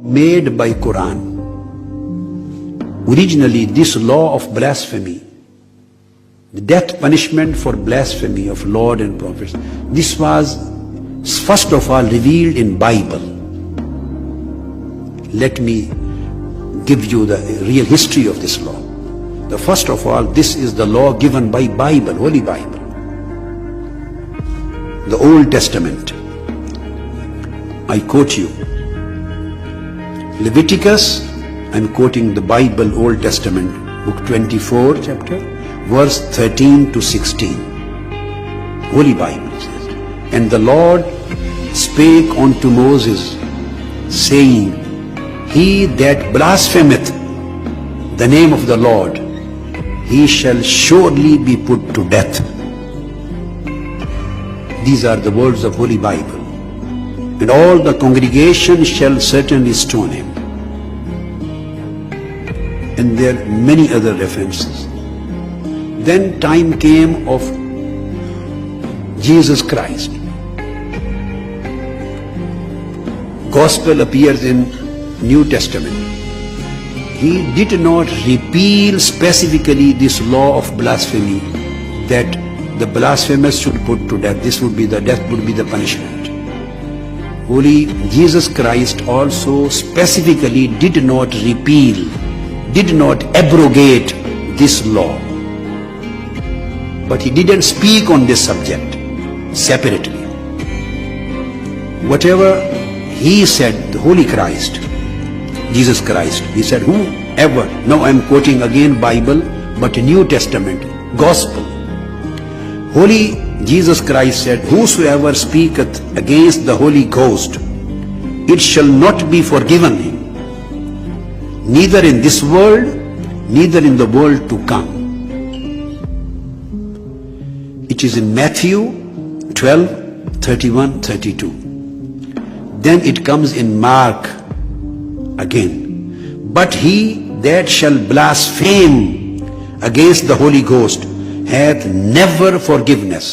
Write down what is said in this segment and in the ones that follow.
made by Quran. Originally, this law of blasphemy, the death punishment for blasphemy of Lord and prophets, this was first of all revealed in Bible. Let me give you the real history of this law. The first of all, this is the law given by Bible, Holy Bible, the Old Testament. I quote you Leviticus. I'm quoting the Bible, Old Testament, book 24, chapter, verse 13 to 16. Holy Bible says, "And the Lord spake unto Moses, saying, He that blasphemeth the name of the Lord, he shall surely be put to death." These are the words of Holy Bible. "And all the congregation shall certainly stone him." And there are many other references. Then time came of Jesus Christ. Gospel appears in New Testament. He did not repeal specifically this law of blasphemy, that the blasphemous should put to death. This would be the death, would be the punishment. Holy Jesus Christ also specifically did not repeal, did not abrogate this law. But he didn't speak on this subject separately. Whatever he said, the Holy Christ, Jesus Christ, he said, whoever, now I'm quoting again Bible, but New Testament, Gospel. Holy Jesus Christ said, "Whosoever speaketh against the Holy Ghost, it shall not be forgiven him, neither in this world, neither in the world to come." It is in Matthew 12, 31, 32. Then it comes in Mark again. "But he that shall blaspheme against the Holy Ghost hath never forgiveness."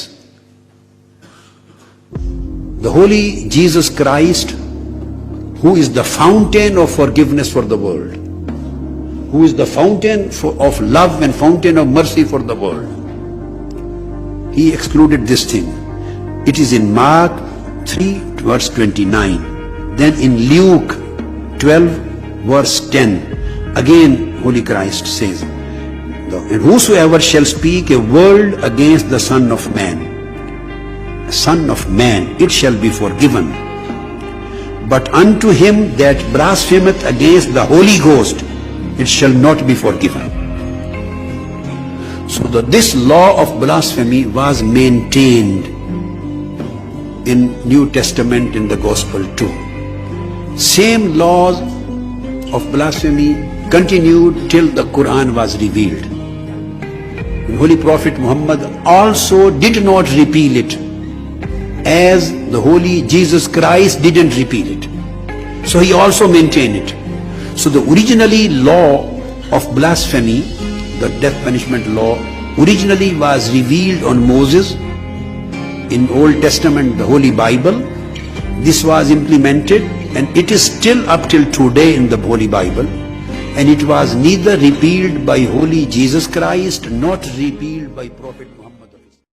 The Holy Jesus Christ, who is the fountain of forgiveness for the world, who is the fountain of love and fountain of mercy for the world, he excluded this thing. It is in Mark 3 verse 29. Then in Luke 12 verse 10, again Holy Christ says, "And whosoever shall speak a word against the Son of Man, it shall be forgiven. But unto him that blasphemeth against the Holy Ghost, it shall not be forgiven." So this law of blasphemy was maintained in New Testament, in the Gospel too. Same laws of blasphemy continued till the Quran was revealed. The Holy Prophet Muhammad also did not repeal it, as the Holy Jesus Christ didn't repeal it. So he also maintained it. So the originally law of blasphemy, the death punishment law, originally was revealed on Moses in Old Testament, the Holy Bible. This was implemented, and it is still up till today in the Holy Bible. And it was neither repealed by Holy Jesus Christ, nor repealed by Prophet Muhammad.